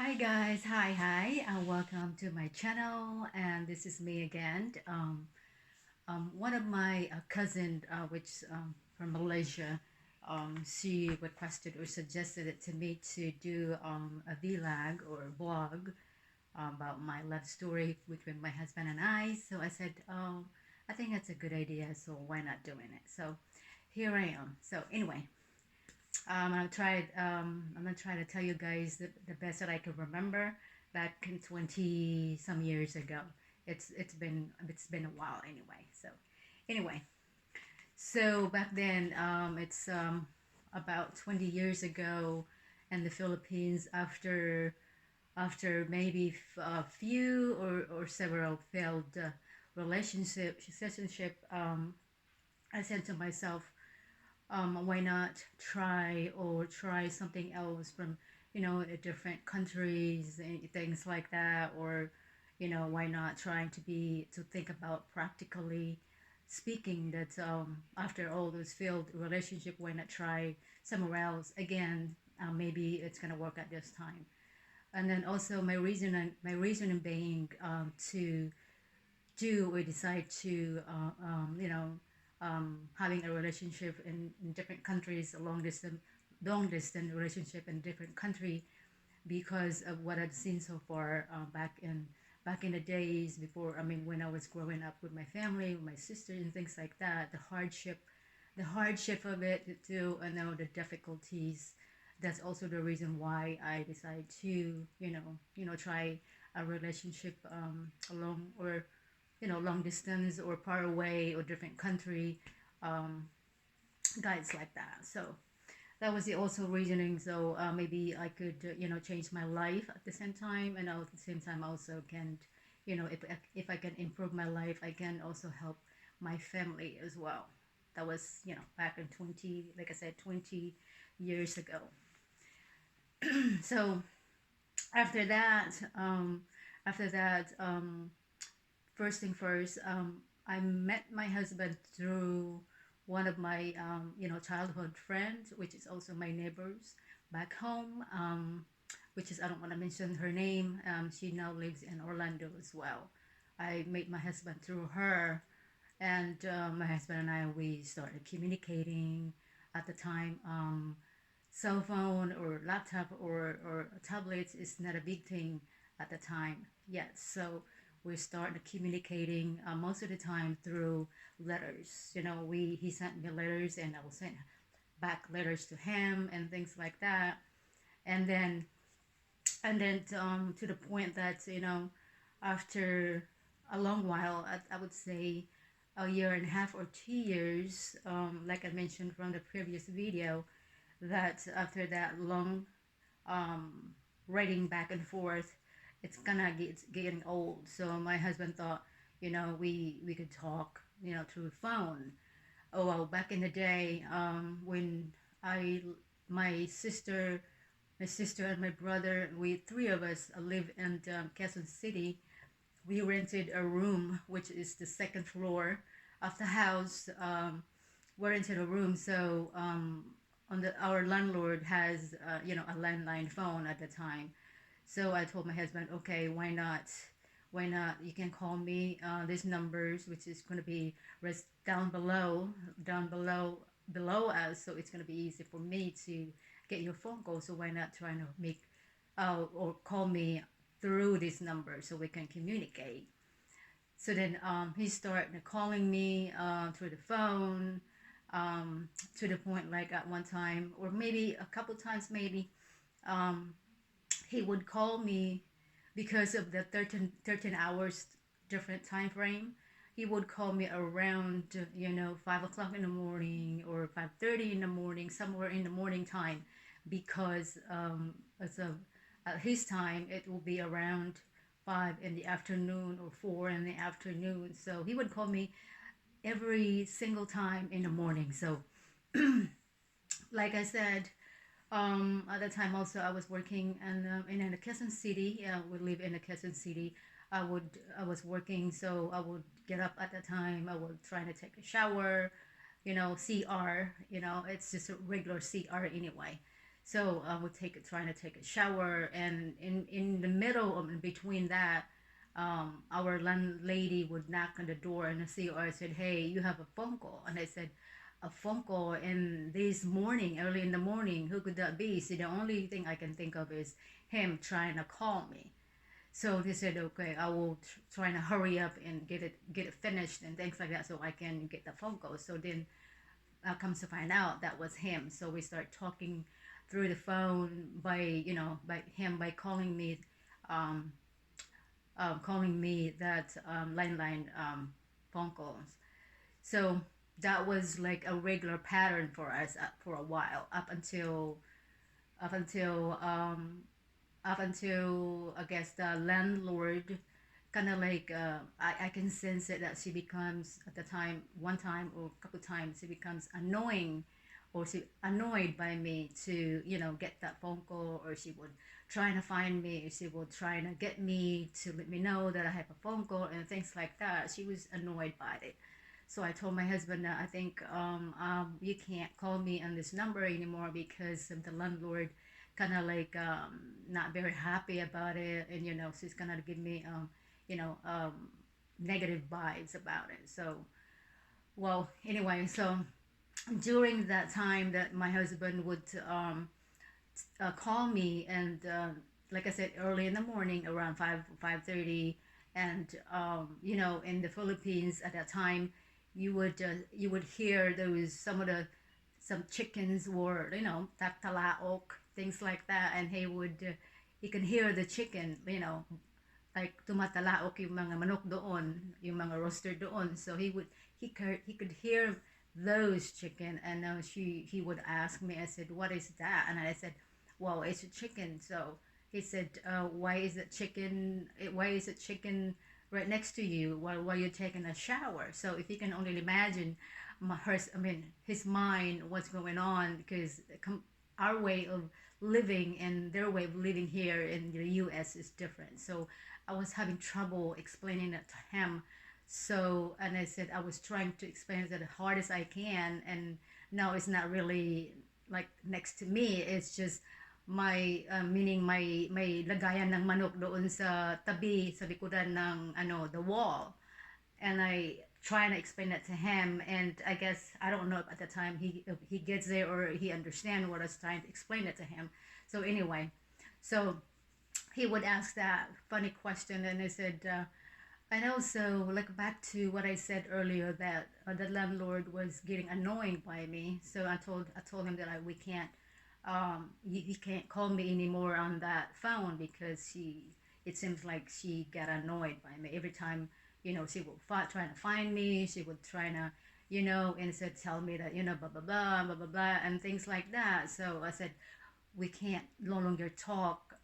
Hi guys, hi, and welcome to my channel. And this is me again. One of my cousin, which from Malaysia, she requested or suggested it to me to do a vlog or a vlog about my love story between my husband and I. So I said, I think that's a good idea. So why not doing it? So here I am. So anyway, I'm gonna try to tell you guys the best that I can remember back in 20 some years ago. It's been a while anyway. Anyway, so back then, it's about 20 years ago in the Philippines. After maybe a few or several failed relationship, I said to myself, why not try something else from different countries and things like that, or why not trying to think about practically speaking that after all those failed relationship, why not try somewhere else again. Maybe it's gonna work at this time. And then also my reason being to do or decide to having a relationship in different countries, a long distance relationship in different country, because of what I've seen so far, back in the days before. I mean, when I was growing up with my family, with my sister and things like that, the hardship of it too, and now the difficulties. That's also the reason why I decided to try a relationship, along, or long distance or far away or different country, um, guys like that. So that was the also reasoning. So maybe I could change my life at the same time, and at the same time also can, if I can improve my life, I can also help my family as well. That was back in 20, like I said, 20 years ago. So after that, first thing first, I met my husband through one of my childhood friends, which is also my neighbors back home. Which is, I don't want to mention her name. She now lives in Orlando as well. I met my husband through her, and my husband and I, we started communicating at the time. Cell phone or laptop or tablets is not a big thing at the time yet. So we started communicating, most of the time through letters. He sent me letters, and I will send back letters to him and things like that. And then to the point that after a long while, I would say a year and a half or 2 years, like I mentioned from the previous video, that after that long um, writing back and forth, it's gonna getting old. So my husband thought, we could talk, through phone. Oh well, back in the day, when I my sister and my brother, we three of us live in Quezon City. We rented a room, which is the second floor of the house. We rented a room, so our landlord has a landline phone at the time. So I told my husband, okay, why not? Why not? You can call me, these numbers, which is going to be down below us. So it's going to be easy for me to get your phone call. So why not try to make or call me through this number so we can communicate. So then he started calling me through the phone, to the point, like, at one time, or maybe a couple times, maybe, um, he would call me because of the 13 hours different time frame. He would call me around 5 o'clock in the morning or 5:30 in the morning, somewhere in the morning time, because at his time it will be around 5 in the afternoon or 4 in the afternoon. So he would call me every single time in the morning. So like I said, at the time also I was working in the Quezon City. We live in the Quezon City. I was working, so I would get up at the time. I would try to take a shower, CR. It's just a regular CR anyway. So I would trying to take a shower, and in the middle of between that, our landlady would knock on the door, and the CEO said, "Hey, you have a phone call." And I said, "A phone call in this morning, early in the morning? Who could that be?" See, the only thing I can think of is him trying to call me. So they said, "Okay, I will try to hurry up and get it finished and things like that, so I can get the phone call." So then comes to find out that was him. So we start talking through the phone by by him by um, calling me that landline phone calls. So that was like a regular pattern for us for a while, up until um, up until I guess the landlord kind of like I can sense it that she becomes at the time one time or a couple times she becomes annoying, or she annoyed by me to get that phone call, or she would try to find me, she would try to get me to let me know that I have a phone call and things like that. She was annoyed by it. So I told my husband that I think you can't call me on this number anymore because of the landlord kind of like not very happy about it, and she's gonna give me you know um, negative vibes about it. So well, anyway, so during that time that my husband would call me, and like I said, early in the morning around 5:30, and in the Philippines at that time, you would hear those some chickens were taktalaok, things like that, and he can hear the chicken, like tumatalaok yung mga manok doon, yung mga roaster doon. So he could hear those chicken, and he would ask me. I said, "What is that?" And I said, "Well, it's a chicken." So he said, "Why is it chicken? Why is it chicken right next to you while you're taking a shower?" So if you can only imagine, his mind, what's going on, because our way of living and their way of living here in the U.S. is different. So I was having trouble explaining it to him. So, and I said I was trying to explain it as hard as I can, and now it's not really like next to me. It's just meaning may lagayan ng manok doon sa tabi sa likuran ng the wall, and I trying to explain that to him, and I guess I don't know if at the time if he gets there or he understands what I was trying to explain it to him. So anyway, so he would ask that funny question, and I said, and also like back to what I said earlier, that the landlord was getting annoying by me. So I told him that we can't he can't call me anymore on that phone because it seems like she got annoyed by me every time. She would trying to find me. She would try to and said tell me that blah blah blah blah blah blah and things like that. So I said we can't no longer talk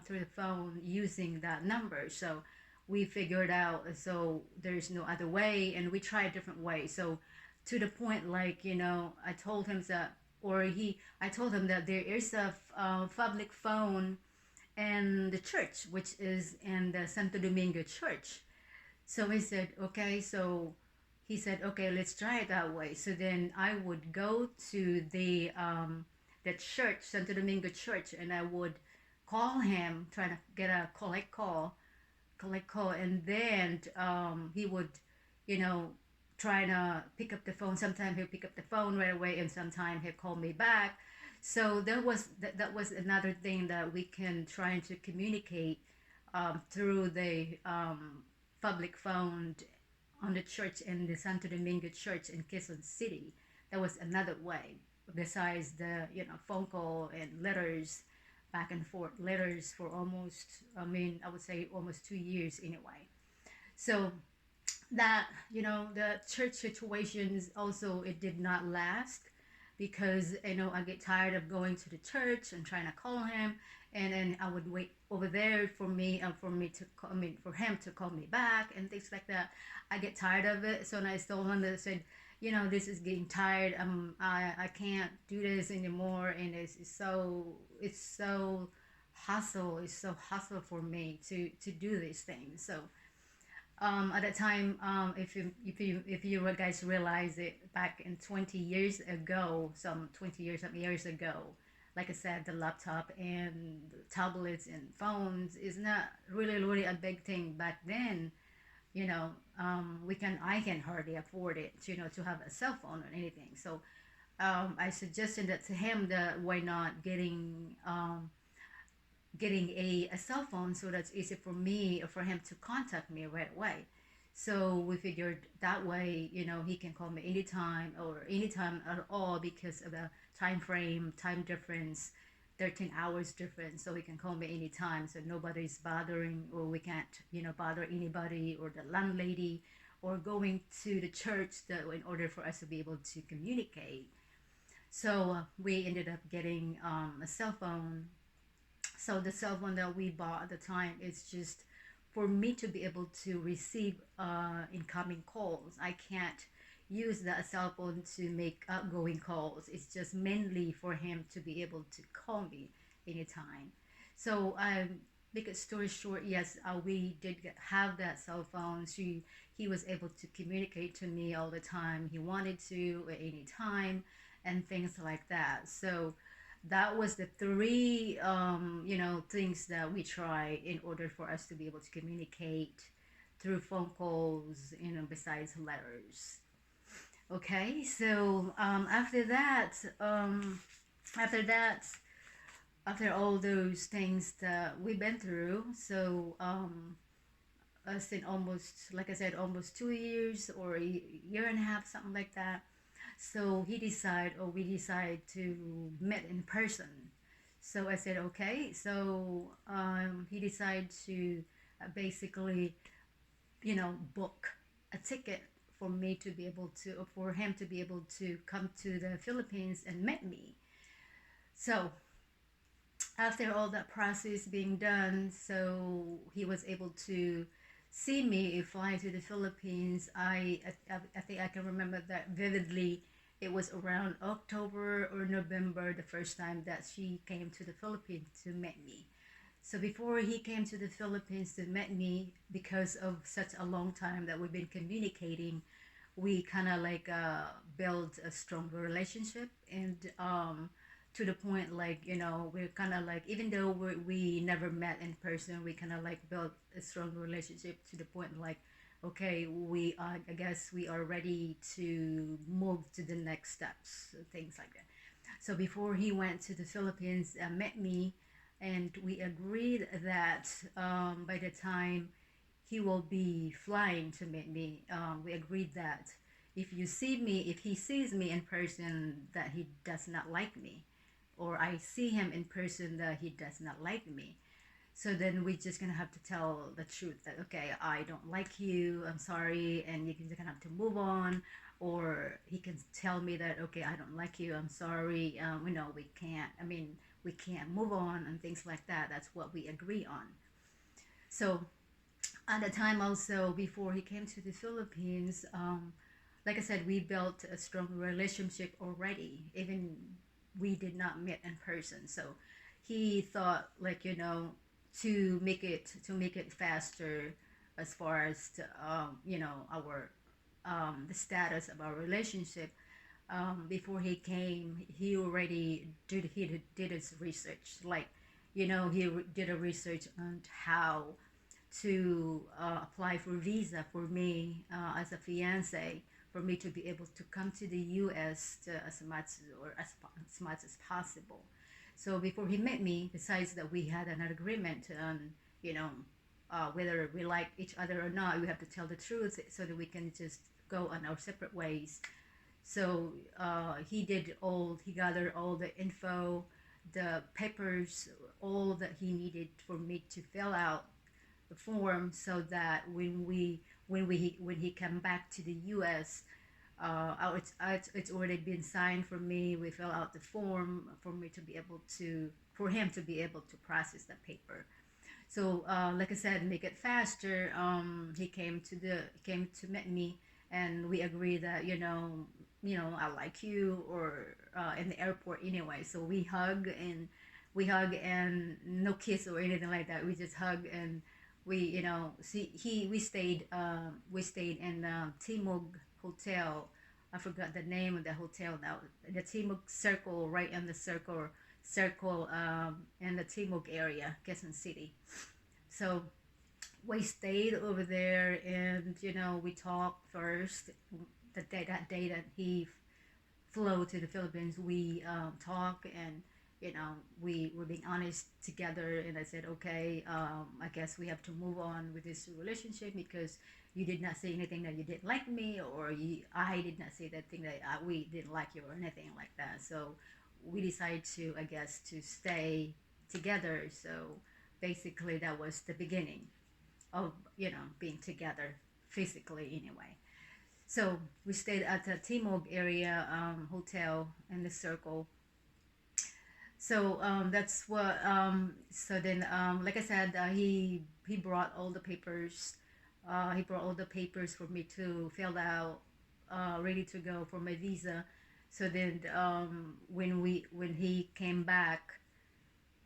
through the phone using that number. So we figured out, so there's no other way, and we tried different ways. So to the point, like I told him that, I told him that there is a public phone in the church, which is in the Santo Domingo church. So he said, okay. So he said, okay, let's try it that way. So then I would go to the church, Santo Domingo church, and I would call him, trying to get a collect call, and then he would, you know, try to pick up the phone. Sometimes he'll pick up the phone right away, and sometimes he'll call me back. So that was another thing that we can try to communicate through the public phone on the church in the Santo Domingo church in Quezon City. That was another way besides the phone call and letters, back and forth letters for almost, I would say almost 2 years anyway. So that the church situations also, it did not last, because I get tired of going to the church and trying to call him, and then I would wait over there for me to call, for him to call me back and things like that. I get tired of it, so I told him that, I said, this is getting tired. I can't do this anymore, and it's so hustle. It's so hustle for me to do these things. So at that time, if you guys realize it, back in 20 years ago, some 20 years ago, like I said, the laptop and tablets and phones is not really a big thing back then. You know, I can hardly afford it, to have a cell phone or anything. So I suggested that to him, that why not getting a cell phone, so that's easy for me or for him to contact me right away. So we figured that way, he can call me anytime or anytime at all, because of the time difference, 13 hours difference. So he can call me anytime. So nobody's bothering, or we can't, bother anybody or the landlady, or going to the church, that in order for us to be able to communicate. So we ended up getting a cell phone. So the cell phone that we bought at the time is just for me to be able to receive incoming calls. I can't use that cell phone to make outgoing calls. It's just mainly for him to be able to call me anytime. So make a story short, yes, we did have that cell phone. He was able to communicate to me all the time he wanted to at any time, and things like that. So that was the three things that we try in order for us to be able to communicate through phone calls, besides letters. Okay, so after that, after all those things that we've been through, so us in almost, like I said, almost 2 years or a year and a half, something like that. So we decide to meet in person. So I said, okay. So he decided to basically, book a ticket for me to be able to, for him to be able to come to the Philippines and meet me. So after all that process being done, so he was able to see me fly to the Philippines. I think I can remember that vividly. It was around October or November, the first time that she came to the Philippines to meet me. So before he came to the Philippines to meet me, because of such a long time that we've been communicating, we kind of like build a stronger relationship. And to the point, like, we're kind of like, even though we never met in person, we kind of like built a stronger relationship, to the point like, okay, I guess we are ready to move to the next steps, things like that. So before he went to the Philippines, met me, and we agreed that by the time he will be flying to meet me, we agreed that if he sees me in person, that he does not like me, or I see him in person that he does not like me. So then we're just gonna have to tell the truth, that okay, I don't like you, I'm sorry, and you're just gonna have to move on. Or he can tell me that, okay, I don't like you, I'm sorry, we can't move on, and things like that. That's what we agree on. So at the time also, before he came to the Philippines, like I said, we built a strong relationship already, even we did not meet in person. So he thought, like, to make it faster, as far as our the status of our relationship. Before he came, he already did his research. Like, did a research on how to apply for visa for me as a fiance, for me to be able to come to the U.S. As much as possible. So before he met me, besides that we had an agreement on, whether we like each other or not, we have to tell the truth so that we can just go on our separate ways. So he gathered all the info, the papers, all that he needed for me to fill out the form, so that when he come back to the U.S., it's already been signed for me. We fill out the form for him to be able to process the paper. So like I said, make it faster. He came to meet me, and we agreed that, I like you, or in the airport anyway. So we hug and no kiss or anything like that. We just hug, and we stayed in Timog Hotel. I forgot the name of the hotel now. The Timog Circle, right on the circle circle in the Timog area, Quezon City. So we stayed over there, and we talked first. That day that he flew to the Philippines, we talked, and we were being honest together. And I said, okay, I guess we have to move on with this relationship because you did not say anything that you didn't like me, or I did not say that thing that we didn't like you or anything like that. So we decided to, I guess, to stay together. So basically, that was the beginning of being together physically anyway. So we stayed at the Timog area hotel in the circle. So that's what. So then, like I said, he brought all the papers. He brought all the papers for me to fill out, ready to go for my visa. So then, when he came back,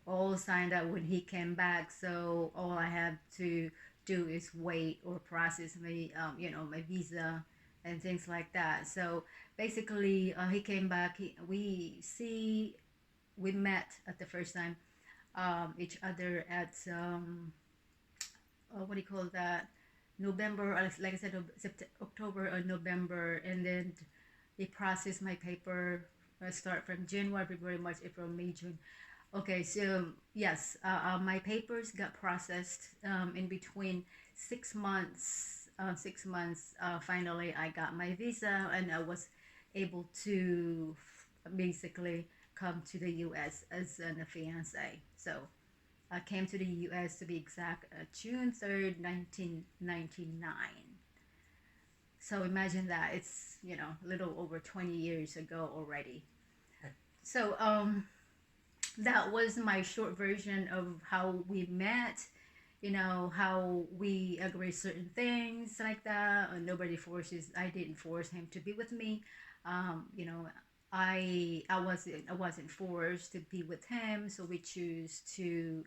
all signed up when he came back. So all I had to do is wait or process my my visa and things like that. So basically, he came back. We met at the first time each other at what do you call that, November, like I said, October or November, and then they processed my paper. I start from January, February, March, April, May, June. Okay, so yes, my papers got processed in between 6 months. 6 months. Finally, I got my visa, and I was able to basically come to the U.S. as a fiance. So I came to the U.S. to be exact, June 3rd, 1999. So imagine that it's a little over 20 years ago already. So that was my short version of how we met, how we agree certain things like that. Nobody forces, I didn't force him to be with me. I wasn't forced to be with him, so we choose to,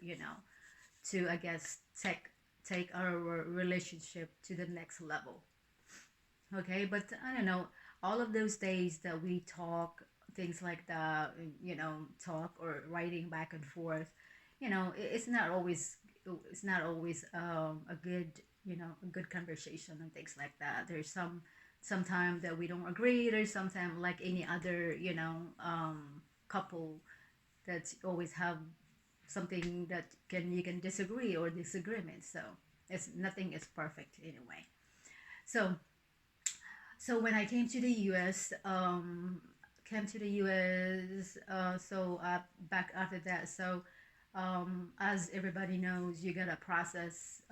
to, I guess, take our relationship to the next level. Okay, but I don't know, all of those days that we talk, things like that, talk or writing back and forth, it's not always a good, a good conversation and things like that. There's sometimes that we don't agree. There's sometimes, like any other, couple, that always have something that you can disagree or disagreement. So it's nothing is perfect anyway. So when I came to the U.S., so back after that. So as everybody knows, you gotta process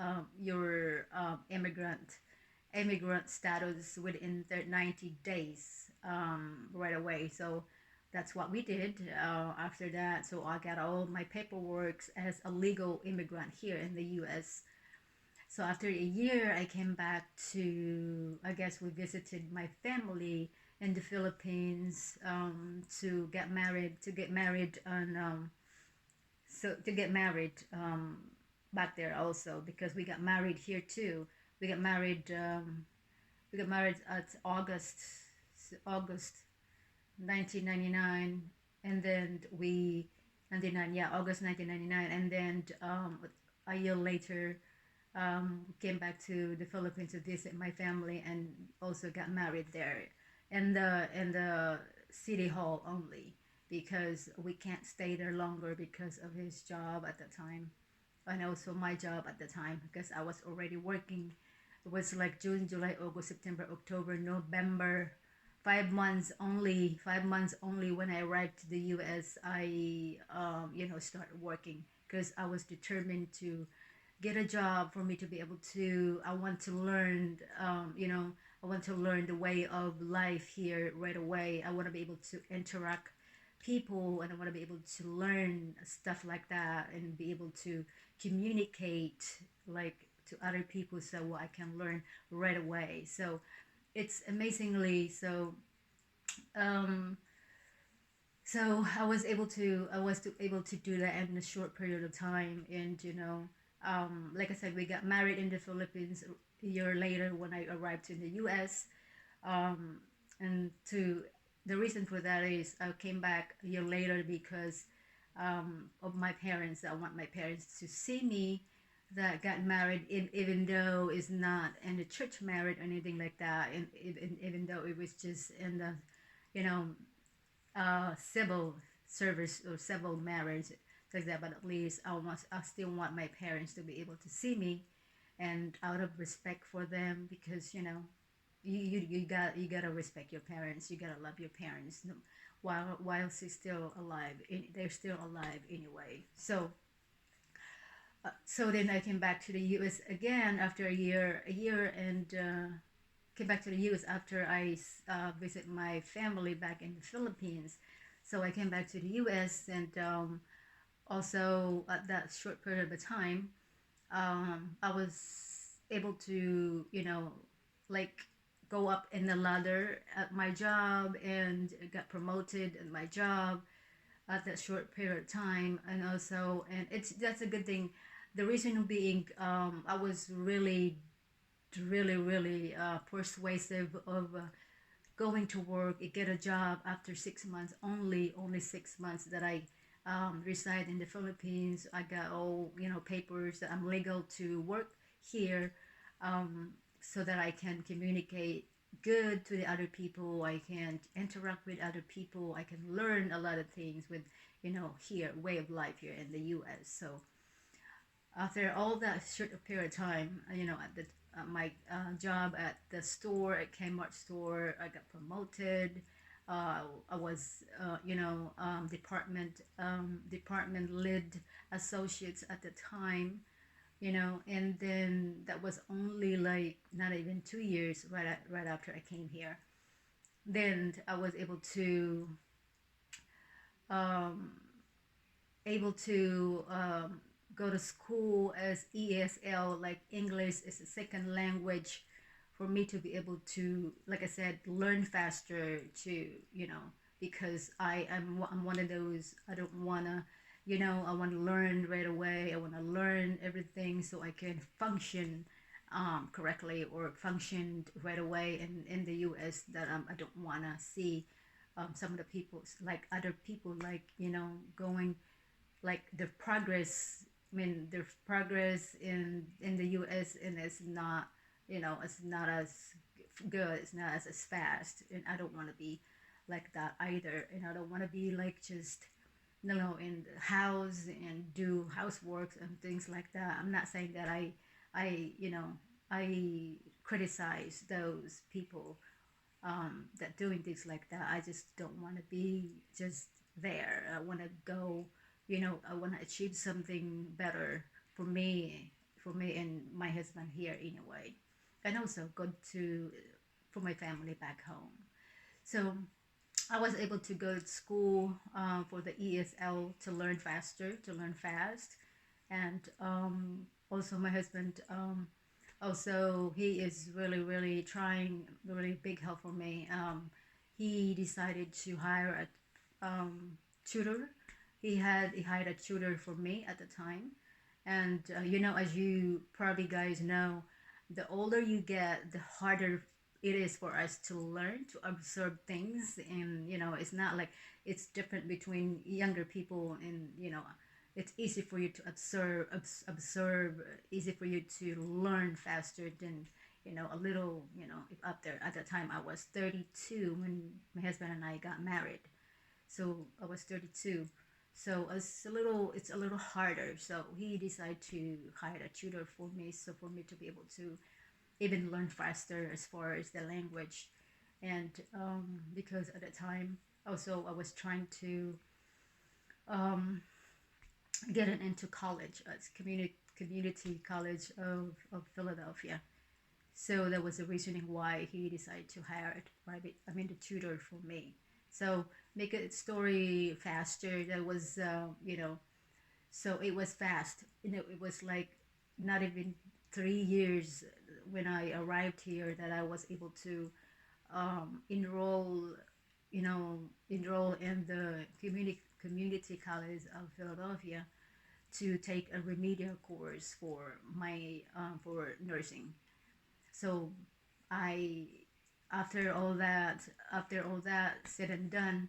your immigrant status within 90 days, right away. So that's what we did after that. So I got all my paperwork as a legal immigrant here in the U.S. So after a year, I came back to, I guess we visited my family in the Philippines, to get married to get married back there also, because we got married here too. We got married at August 1999, and then we 99, yeah, August 1999, and then a year later, came back to the Philippines to visit my family, and also got married there in the city hall only, because we can't stay there longer because of his job at the time, and also my job at the time, because I was already working. It was like June, July, August, September, October, November. 5 months only. 5 months only when I arrived to the U.S. I started working, because I was determined to get a job for me to be able to. I want to learn. I want to learn the way of life here right away. I want to be able to interact people, and I want to be able to learn stuff like that, and be able to communicate, like, to other people, so I can learn right away. So it's amazingly so. Um, so I was able to do that in a short period of time, and like I said, we got married in the Philippines a year later when I arrived in the U.S. Um, and to The reason for that is I came back a year later because of my parents. I want my parents to see me that got married, even though it's not in the church married or anything like that, and even though it was just in the, you know, civil service or civil marriage like that. But at least I still want my parents to be able to see me, and out of respect for them, because you gotta respect your parents. You gotta love your parents, while she's still alive. They're still alive anyway. So then I came back to the U.S. again after a year, and came back to the U.S. after I visit my family back in the Philippines. So I came back to the U.S., and also at that short period of time, I was able to, like go up in the ladder at my job and got promoted in my job at that short period of time. And also, and that's a good thing. The reason being, I was really, really, really persuasive of going to work, get a job after 6 months, only 6 months that I reside in the Philippines. I got all papers that I'm legal to work here, so that I can communicate good to the other people. I can interact with other people. I can learn a lot of things with here way of life here in the U.S. So after all that short period of time, at the my job at the store, at Kmart store, I got promoted. I was, department lead associates at the time, and then that was only like not even 2 years right after I came here. Then I was um, able to go to school as ESL, like English is a second language, for me to be able to, like I said, learn faster to, because I'm one of those, I don't wanna, I want to learn right away. I want to learn everything so I can function correctly, or function right away in the US. That I don't want to see some of the people, like other people, like going, like the progress. I mean, the progress in the U.S., and it's not as good. It's not as fast, and I don't want to be like that either. And I don't want to be like just in the house and do housework and things like that. I'm not saying that I criticize those people that doing things like that. I just don't want to be just there. I want to go, I want to achieve something better for me, and my husband here anyway, and also good to for my family back home. So I was able to go to school for the ESL to learn faster, to learn fast, and also my husband. Also, he is really, really trying, really big help for me. He decided to hire a tutor. He hired a tutor for me at the time, and as you probably guys know, the older you get, the harder it is for us to learn, to absorb things. And it's not like it's different between younger people, and it's easy for you to observe, easy for you to learn faster than a little, if up there. At the time I was 32 when my husband and I got married, so I was 32. So it's a little harder. So he decided to hire a tutor for me, so for me to be able to even learn faster as far as the language. And because at the time also I was trying to um, get into college, as community college of Philadelphia. So that was the reasoning why he decided to hire a private, I mean, the tutor for me. So make a story faster. That was, so it was fast. It was like not even 3 years when I arrived here that I was able to enroll, enroll in the community college of Philadelphia to take a remedial course for my for nursing. So I after all that said and done,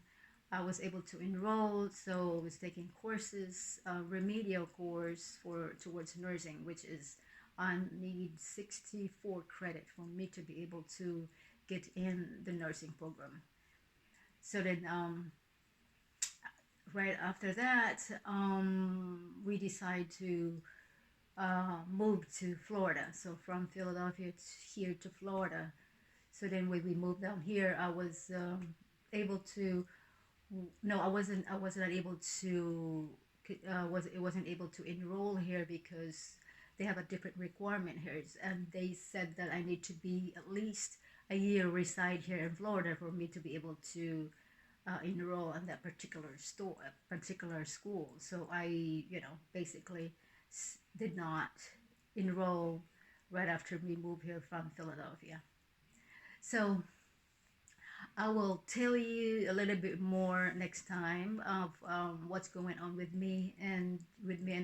I was able to enroll, so I was taking courses, remedial course for towards nursing, which is I need 64 credit for me to be able to get in the nursing program. So then, right after that, we decide to move to Florida. So from Philadelphia here to Florida. So then when we moved down here, I was able to no, I was not able to was it wasn't able to enroll here because they have a different requirement here, and they said that I need to be at least a year reside here in Florida for me to be able to enroll in that particular school. So I, basically did not enroll right after we moved here from Philadelphia. So I will tell you a little bit more next time of what's going on with me and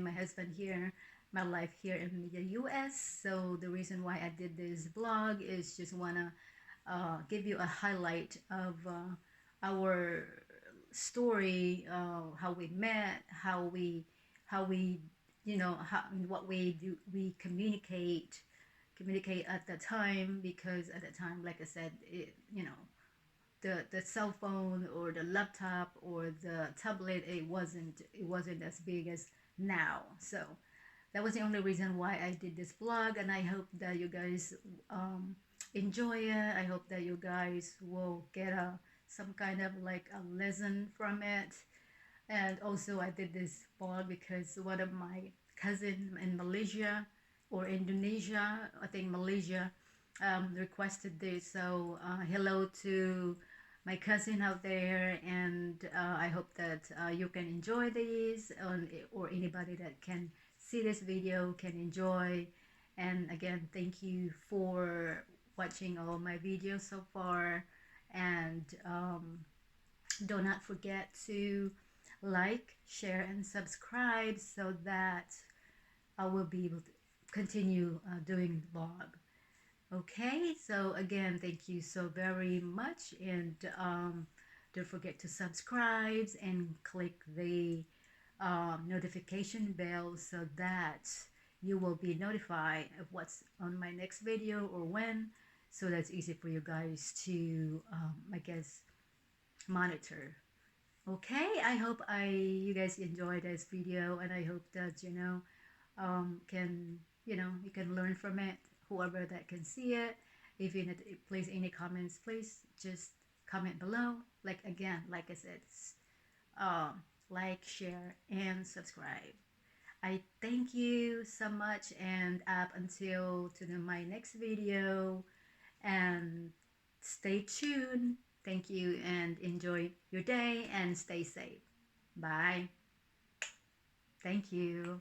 my husband here, my life here in the U.S. So the reason why I did this vlog is just wanna give you a highlight of our story, how we met, how we, what we do, we communicate at the time, because at the time, like I said, the cell phone or the laptop or the tablet, it wasn't as big as now. So that was the only reason why I did this vlog, and I hope that you guys enjoy it. I hope that you guys will get some kind of like a lesson from it. And also I did this vlog because one of my cousin in Malaysia or Indonesia, I think Malaysia, requested this. So hello to my cousin out there, and I hope that you can enjoy these, or anybody that can see this video can enjoy. And again, thank you for watching all my videos so far, and do not forget to like, share, and subscribe so that I will be able to continue doing the vlog. Okay, so again, thank you so very much, and don't forget to subscribe and click the notification bell so that you will be notified of what's on my next video or when, so that's easy for you guys to, I guess, monitor. Okay, I hope you guys enjoyed this video, and I hope that can you can learn from it. Whoever that can see it, if you need to place any comments, please just comment below. Like again, like I said, like, share, and subscribe. I thank you so much, and up until my next video, and stay tuned. Thank you, and enjoy your day, and stay safe. Bye. Thank you.